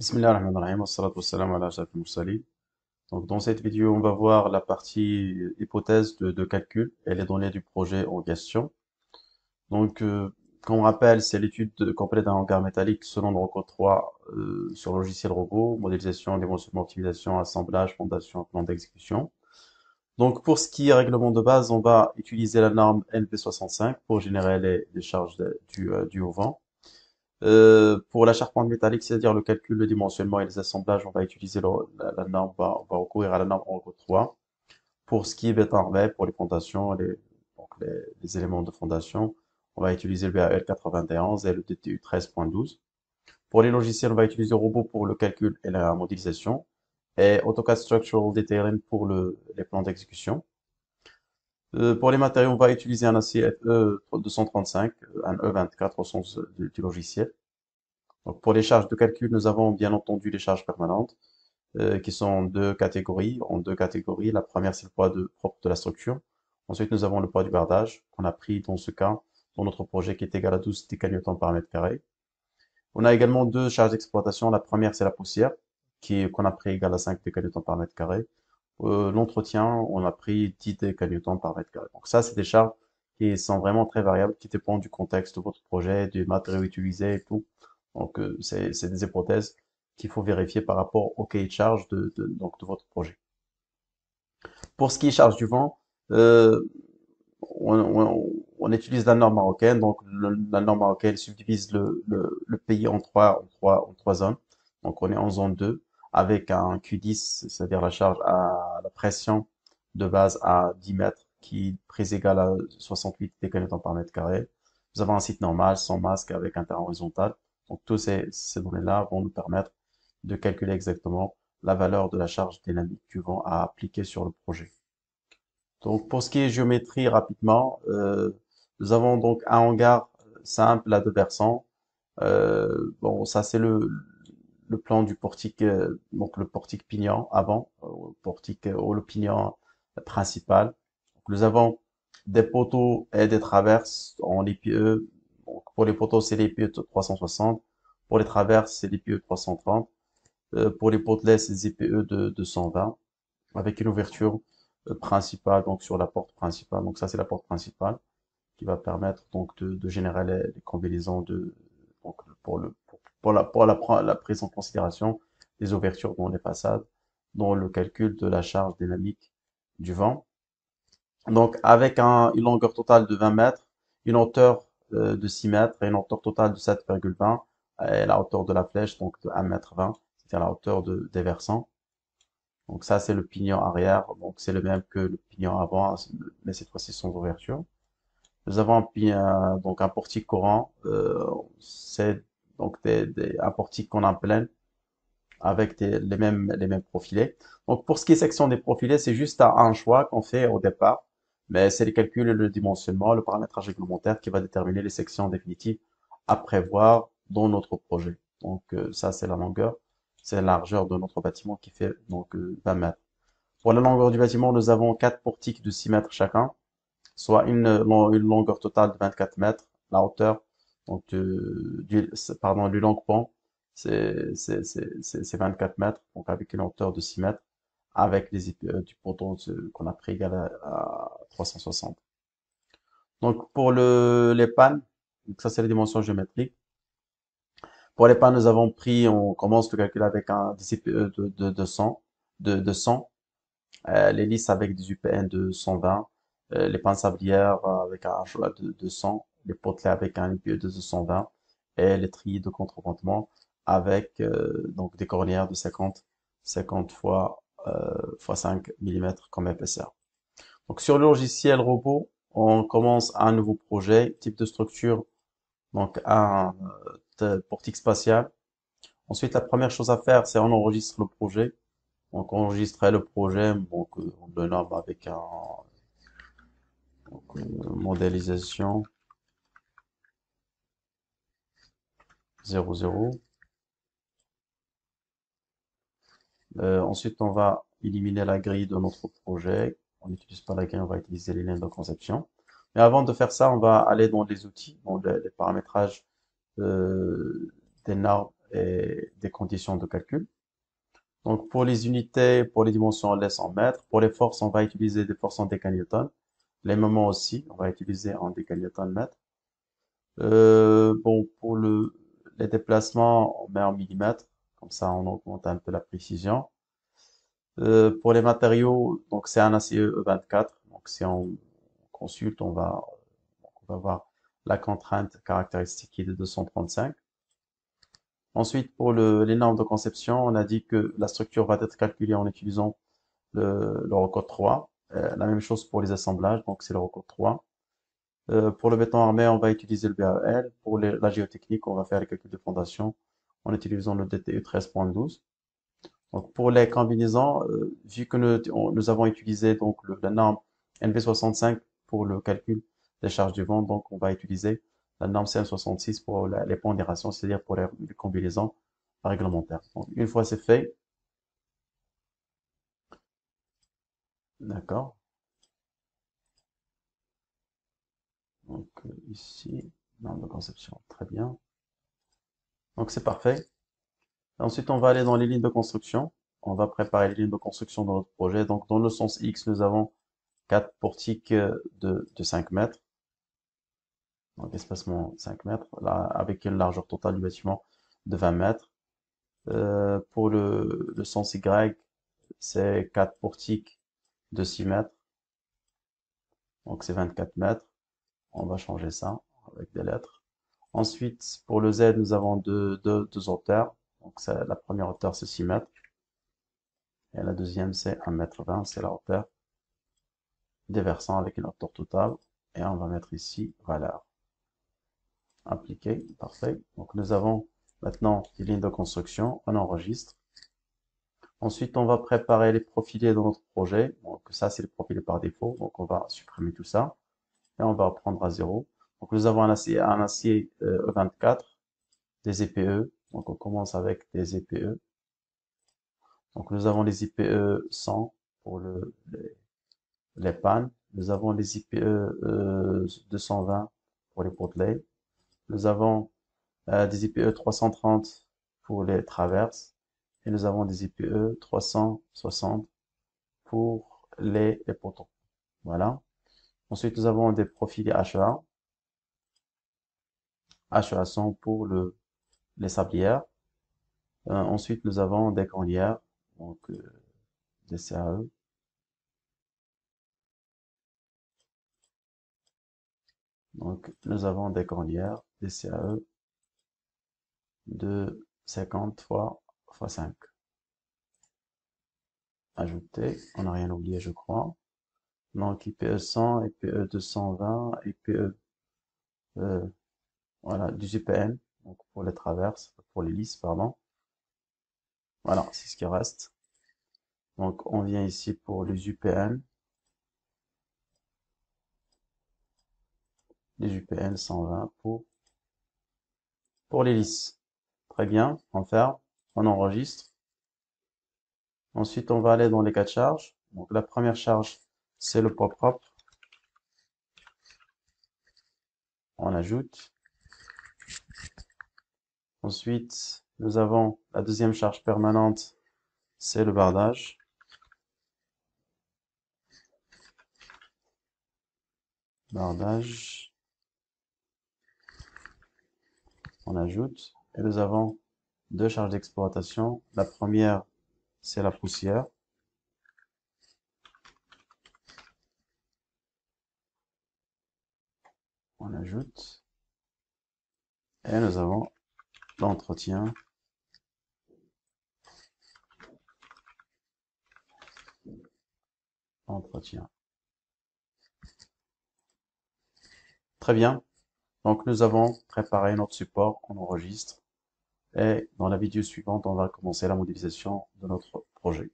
Bismillahirrahmanirrahim, wassalatu wassalamu ala ashrafil mursalin. Donc, dans cette vidéo, on va voir la partie hypothèse de calcul et les données du projet en question. Donc, comme on rappelle, c'est l'étude complète d'un hangar métallique selon le recours 3 sur logiciel robot, modélisation, dimensionnement, optimisation, assemblage, fondation, plan d'exécution. Donc, pour ce qui est règlement de base, on va utiliser la norme NP65 pour générer les charges du au vent. Pour la charpente métallique, c'est-à-dire le calcul, le dimensionnement et les assemblages, on va utiliser la norme, on va recourir à la norme Euro 3. Pour ce qui est béton armé, pour les fondations, les éléments de fondation, on va utiliser le BAL 91 et le DTU 13.12. Pour les logiciels, on va utiliser Robot pour le calcul et la modélisation et AutoCAD Structural Detailing pour les plans d'exécution. Pour les matériaux, on va utiliser un acier FE 235, un E24 au sens du logiciel. Donc, pour les charges de calcul, nous avons bien entendu les charges permanentes, qui sont en deux catégories. La première, c'est le propre de la structure. Ensuite, nous avons le poids du bardage, qu'on a pris dans ce cas, dans notre projet, qui est égal à 12 décanewtons par mètre carré. On a également deux charges d'exploitation. La première, c'est la poussière, qu'on a pris égal à 5 décanewtons par mètre carré. L'entretien, on a pris 10 décanewtons par mètre carré. Donc ça, c'est des charges qui sont vraiment très variables, qui dépendent du contexte de votre projet, des matériaux utilisés et tout. Donc c'est des hypothèses qu'il faut vérifier par rapport au cahier de charge donc, de votre projet. Pour ce qui est charge du vent, euh, on utilise la norme marocaine. Donc la norme marocaine subdivise le pays en trois zones. Donc on est en zone 2 avec un Q10, c'est-à-dire la charge à la pression de base à 10 mètres qui est prise égale à 68 décanewtons par mètre carré. Nous avons un site normal sans masque avec un terrain horizontal. Donc tous ces données-là vont nous permettre de calculer exactement la valeur de la charge dynamique du vent à appliquer sur le projet. Donc pour ce qui est géométrie rapidement, nous avons donc un hangar simple à deux versants. Bon, ça c'est le plan du portique, donc le portique pignon avant, portique ou le pignon principal. Donc, nous avons des poteaux et des traverses en IPE. Donc, pour les poteaux, c'est l'IPE 360. Pour les traverses, c'est l'IPE 330. Pour les potelets, c'est les IPE de 220 avec une ouverture principale donc sur la porte principale. Donc ça, c'est la porte principale qui va permettre donc de générer les combinaisons donc la prise en considération des ouvertures dans les façades, dans le calcul de la charge dynamique du vent. Donc avec une longueur totale de 20 mètres, une hauteur de 6 mètres et une hauteur totale de 7,20 et la hauteur de la flèche donc de 1,20 m, c'est-à-dire la hauteur des versants. Donc ça c'est le pignon arrière, donc c'est le même que le pignon avant, mais cette fois-ci sans ouverture. Nous avons donc un portique courant, c'est donc un portique qu'on en pleine avec les mêmes profilés. Donc pour ce qui est section des profilés, c'est juste un choix qu'on fait au départ, mais c'est les calculs, le dimensionnement, le paramétrage réglementaire qui va déterminer les sections définitives à prévoir dans notre projet. Donc ça c'est la longueur, c'est la largeur de notre bâtiment qui fait donc 20 mètres. Pour la longueur du bâtiment, nous avons quatre portiques de 6 mètres chacun, soit une longueur totale de 24 mètres. La hauteur donc du long pont, c'est 24 mètres, donc avec une hauteur de 6 mètres, avec du poteau qu'on a pris égal à 360. Donc pour les pannes, donc ça c'est les dimensions géométriques. Pour les pannes, nous avons pris, on commence le calcul avec un des IPE de 100, de 100, l'hélice avec des UPN de 120, les pannes sablières avec un choix de 100, les potelets avec un IPE de 220 et les trilles de contreventement avec donc des cornières de 50 fois 5 mm comme épaisseur. Donc sur le logiciel robot, on commence un nouveau projet, type de structure, donc un portique spatial. Ensuite, la première chose à faire, c'est on enregistre le projet. Donc, enregistrer le projet, donc, on le nomme avec une modélisation 00. Ensuite, on va éliminer la grille de notre projet. On n'utilise pas la grille, on va utiliser les lignes de conception. Mais avant de faire ça, on va aller dans les outils, dans les paramétrages euh, des normes et des conditions de calcul. Donc pour les unités, pour les dimensions, on laisse en mètres. Pour les forces, on va utiliser des forces en décanewtons. Les moments aussi, on va utiliser en décanewtons mètres. Bon, pour les déplacements, on met en millimètres. Comme ça, on augmente un peu la précision. Pour les matériaux, donc c'est un ACE E24. Donc si on consulte, on va voir la contrainte caractéristique qui est de 235. Ensuite, pour les normes de conception, on a dit que la structure va être calculée en utilisant le recode 3. La même chose pour les assemblages, donc c'est le recode 3. Pour le béton armé, on va utiliser le BAL. Pour la géotechnique, on va faire les calculs de fondation en utilisant le DTE 13.12. Donc pour les combinaisons, vu que nous avons utilisé donc la norme NV65 pour le calcul des charges du vent, donc on va utiliser la norme CM66 pour les pondérations, c'est-à-dire pour les combinaisons réglementaires. Donc une fois c'est fait, d'accord. Donc ici, norme de conception, très bien. Donc c'est parfait. Ensuite, on va aller dans les lignes de construction. On va préparer les lignes de construction de notre projet. Donc dans le sens X, nous avons quatre portiques de 5 mètres. Donc espacement 5 mètres, là, avec une largeur totale du bâtiment de 20 mètres. Pour le sens Y, c'est 4 portiques de 6 mètres, donc c'est 24 mètres. On va changer ça avec des lettres. Ensuite, pour le Z, nous avons deux hauteurs. Donc la première hauteur, c'est 6 mètres. Et la deuxième, c'est 1,20 m, c'est la hauteur des versants avec une hauteur totale. Et on va mettre ici valeur. Appliqué, parfait. Donc nous avons maintenant les lignes de construction, on enregistre. Ensuite, on va préparer les profilés dans notre projet. Donc ça, c'est le profilé par défaut. Donc on va supprimer tout ça. Et on va reprendre à zéro. Donc nous avons un acier E24, des EPE. Donc on commence avec des EPE. Donc nous avons les IPE 100 pour les pannes. Nous avons les IPE 220 pour les potelets. Nous avons des IPE 330 pour les traverses. Et nous avons des IPE 360 pour les poteaux. Voilà. Ensuite, nous avons des profils HEA. HEA 100 pour les sablières. Ensuite, nous avons des granières, donc des CAE. Donc, nous avons des granières, des CAE de 50 fois 5. Ajouter, on n'a rien oublié, je crois. Donc, IPE 100, IPE 220, IPE, voilà, du UPN, donc pour les traverses, pour les lisses, pardon. Voilà, c'est ce qui reste. Donc, on vient ici pour les UPN, les UPN 120 pour les lisses. Très bien, on ferme, on enregistre. Ensuite, on va aller dans les cas de charge. Donc, la première charge, c'est le poids propre. On ajoute. Ensuite, nous avons la deuxième charge permanente, c'est le bardage. Bardage. On ajoute. Et nous avons deux charges d'exploitation. La première, c'est la poussière. On ajoute. Et nous avons l'entretien. Entretien. Très bien. Donc, nous avons préparé notre support, on enregistre. Et dans la vidéo suivante, on va commencer la modélisation de notre projet.